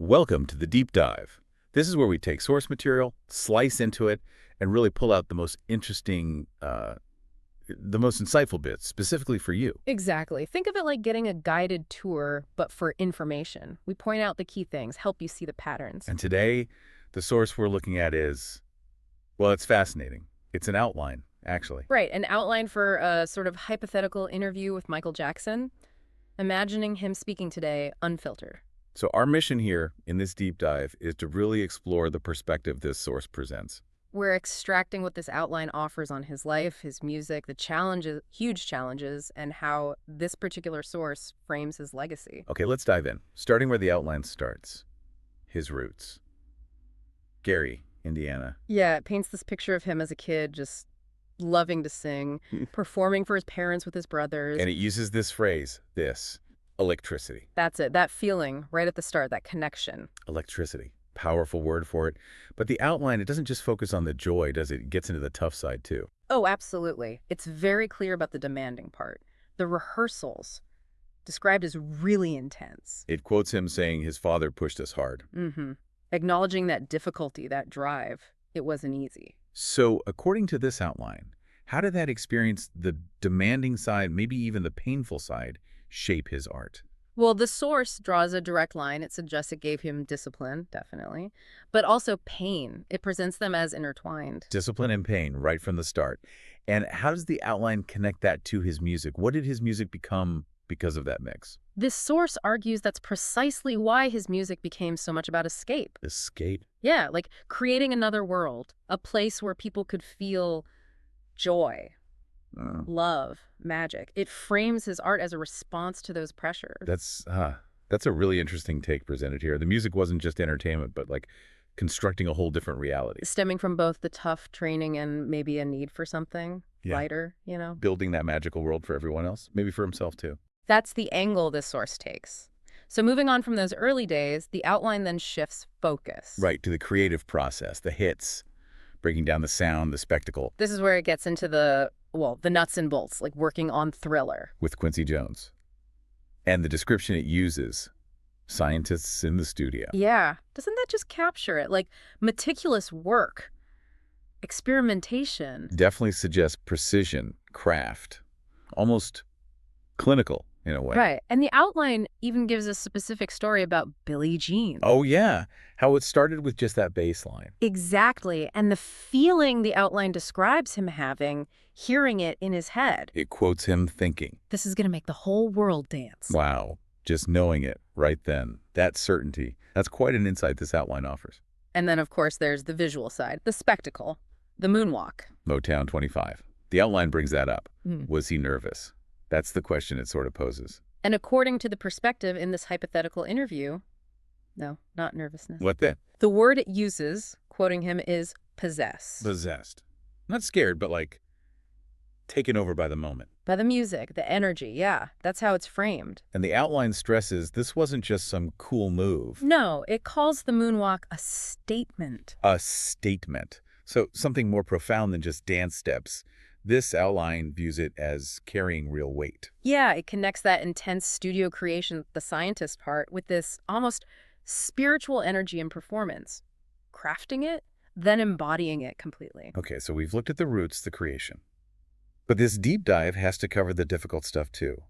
Welcome to the deep dive. This is where we take source material, slice into it, and really pull out the most interesting, the most insightful bits, specifically for you. Exactly. Think of it like getting a guided tour, but for information. We point out the key things, help you see the patterns. And today, the source we're looking at is, well, it's fascinating. It's an outline, actually. Right, an outline for a sort of hypothetical interview with Michael Jackson, imagining him speaking today unfiltered. So our mission here in this deep dive is to really explore the perspective this source presents. We're extracting what this outline offers on his life, his music, the challenges, huge challenges, and how this particular source frames his legacy. Okay, let's dive in, starting where the outline starts. His roots. Gary, Indiana. Yeah, it paints this picture of him as a kid, just loving to sing, performing for his parents with his brothers. And it uses this phrase, electricity. That's it, that feeling right at the start, that connection. Electricity. Powerful word for it. But the outline, it doesn't just focus on the joy, does it? It gets into the tough side, too. Oh, absolutely. It's very clear about the demanding part. The rehearsals, described as really intense. It quotes him saying his father pushed us hard. Acknowledging that difficulty, that drive, it wasn't easy. So, according to this outline, how did that experience, the demanding side, maybe even the painful side, shape his art? Well, the source draws a direct line. It suggests it gave him discipline, definitely, but also pain. It presents them as intertwined. Discipline and pain right from the start. And how does the outline connect that to his music? What did his music become because of that mix? This source argues that's precisely why his music became so much about escape. Escape? Yeah, like creating another world, a place where people could feel joy, love, magic. It frames his art as a response to those pressures. That's a really interesting take presented here. The music wasn't just entertainment, but like constructing a whole different reality. Stemming from both the tough training and maybe a need for something lighter, you know? Building that magical world for everyone else, maybe for himself too. That's the angle this source takes. So moving on from those early days, the outline then shifts focus. Right, to the creative process, the hits, breaking down the sound, the spectacle. This is where it gets into the nuts and bolts, like working on Thriller. With Quincy Jones. And the description it uses, scientists in the studio. Yeah. Doesn't that just capture it? Like meticulous work, experimentation. Definitely suggests precision, craft, almost clinical in a way. Right. And the outline even gives a specific story about Billie Jean. Oh, yeah. How it started with just that bass line. Exactly. And the feeling the outline describes him having, hearing it in his head. It quotes him thinking. This is going to make the whole world dance. Wow. Just knowing it right then. That certainty. That's quite an insight this outline offers. And then, of course, there's the visual side, the spectacle, the moonwalk. Motown 25. The outline brings that up. Was he nervous? That's the question it sort of poses. And according to the perspective in this hypothetical interview, no, not nervousness. What then? The word it uses, quoting him, is possess. Possessed. Not scared, but like taken over by the moment. By the music, the energy, yeah. That's how it's framed. And the outline stresses this wasn't just some cool move. No, it calls the moonwalk a statement. A statement. So something more profound than just dance steps. This outline views it as carrying real weight. Yeah, it connects that intense studio creation, the scientist part, with this almost spiritual energy and performance. Crafting it, then embodying it completely. Okay, so we've looked at the roots, the creation. But this deep dive has to cover the difficult stuff too.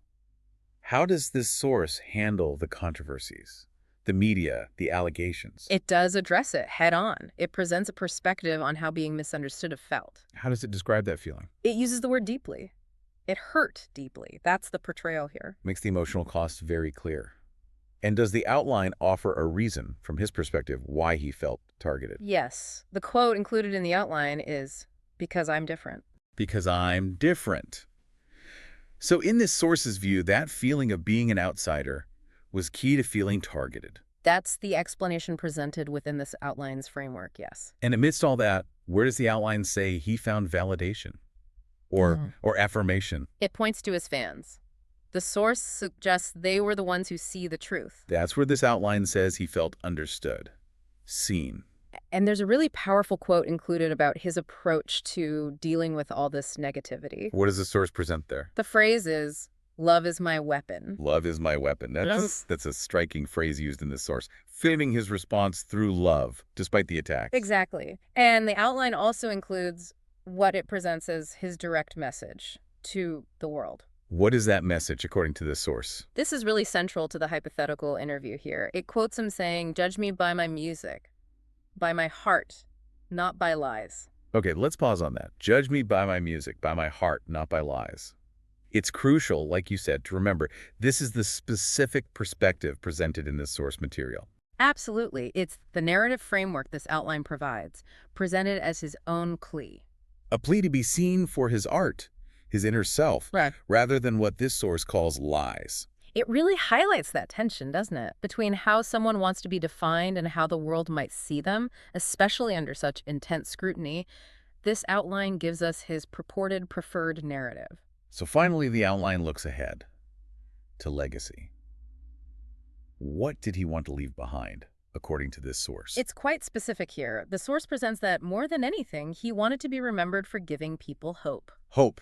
How does this source handle the controversies, the media, the allegations? It does address it head on. It presents a perspective on how being misunderstood is felt. How does it describe that feeling? It uses the word deeply. It hurt deeply. That's the portrayal here. Makes the emotional cost very clear. And does the outline offer a reason, from his perspective, why he felt targeted? Yes. The quote included in the outline is, "Because I'm different." Because I'm different. So in this source's view, that feeling of being an outsider was key to feeling targeted. That's the explanation presented within this outline's framework, yes. And amidst all that, where does the outline say he found validation or affirmation? It points to his fans. The source suggests they were the ones who see the truth. That's where this outline says he felt understood, seen. And there's a really powerful quote included about his approach to dealing with all this negativity. What does the source present there? The phrase is, "Love is my weapon." Love is my weapon. That's a striking phrase used in this source. framing his response through love, despite the attacks. Exactly. And the outline also includes what it presents as his direct message to the world. What is that message, according to this source? This is really central to the hypothetical interview here. It quotes him saying, "Judge me by my music, by my heart, not by lies." Okay, let's pause on that. Judge me by my music, by my heart, not by lies. It's crucial, like you said, to remember this is the specific perspective presented in this source material. Absolutely. It's the narrative framework this outline provides, presented as his own plea. A plea to be seen for his art, his inner self, Right. rather than what this source calls lies. It really highlights that tension, doesn't it, between how someone wants to be defined and how the world might see them, especially under such intense scrutiny. This outline gives us his purported preferred narrative. So finally, the outline looks ahead to legacy. What did he want to leave behind, according to this source? It's quite specific here. The source presents that, more than anything, he wanted to be remembered for giving people hope. Hope.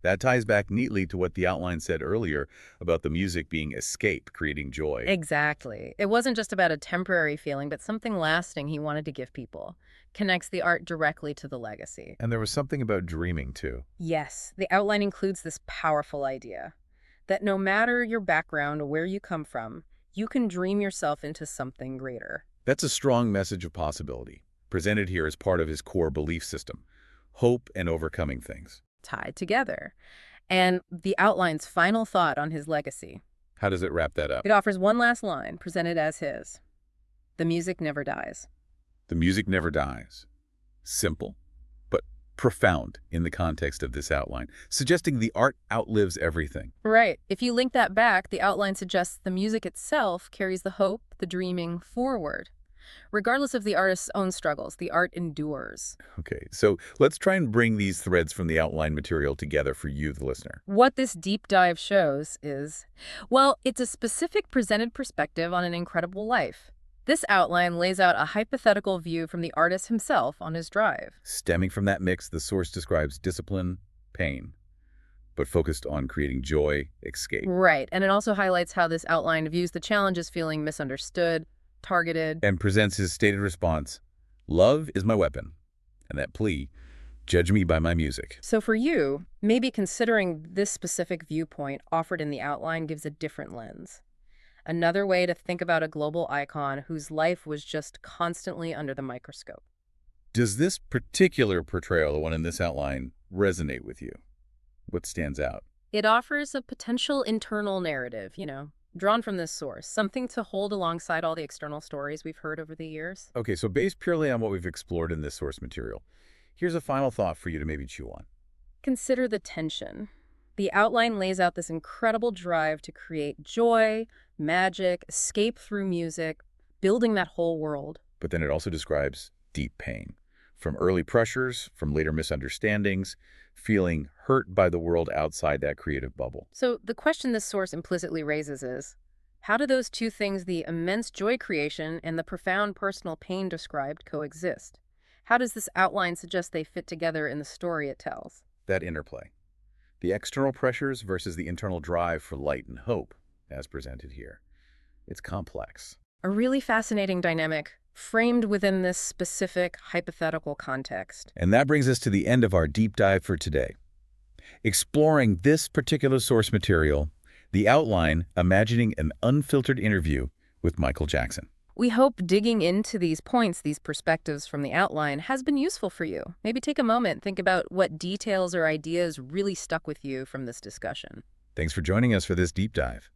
That ties back neatly to what the outline said earlier about the music being escape, creating joy. Exactly. It wasn't just about a temporary feeling, but something lasting he wanted to give people. Connects the art directly to the legacy. And there was something about dreaming, too. Yes, the outline includes this powerful idea that no matter your background or where you come from, you can dream yourself into something greater. That's a strong message of possibility, presented here as part of his core belief system, hope and overcoming things. Tied together. And the outline's final thought on his legacy. How does it wrap that up? It offers one last line, presented as his. The music never dies. The music never dies. Simple, but profound in the context of this outline, suggesting the art outlives everything. Right. If you link that back, the outline suggests the music itself carries the hope, the dreaming forward. Regardless of the artist's own struggles, the art endures. Okay, so let's try and bring these threads from the outline material together for you, the listener. What this deep dive shows is, well, it's a specific presented perspective on an incredible life. This outline lays out a hypothetical view from the artist himself on his drive. Stemming from that mix, the source describes discipline, pain, but focused on creating joy, escape. Right, and it also highlights how this outline views the challenge as feeling misunderstood, targeted. And presents his stated response, love is my weapon, and that plea, judge me by my music. So for you, maybe considering this specific viewpoint offered in the outline gives a different lens. Another way to think about a global icon whose life was just constantly under the microscope. Does this particular portrayal, the one in this outline, resonate with you? What stands out? It offers a potential internal narrative, drawn from this source, something to hold alongside all the external stories we've heard over the years. Okay, so based purely on what we've explored in this source material, here's a final thought for you to maybe chew on. Consider the tension. The outline lays out this incredible drive to create joy, magic, escape through music, building that whole world. But then it also describes deep pain, from early pressures, from later misunderstandings, feeling hurt by the world outside that creative bubble. So the question this source implicitly raises is, how do those two things, the immense joy creation and the profound personal pain described, coexist? How does this outline suggest they fit together in the story it tells? That interplay. The external pressures versus the internal drive for light and hope, as presented here. It's complex. A really fascinating dynamic, framed within this specific hypothetical context. And that brings us to the end of our deep dive for today. Exploring this particular source material, the outline, imagining an unfiltered interview with Michael Jackson. We hope digging into these points, these perspectives from the outline, has been useful for you. Maybe take a moment, think about what details or ideas really stuck with you from this discussion. Thanks for joining us for this deep dive.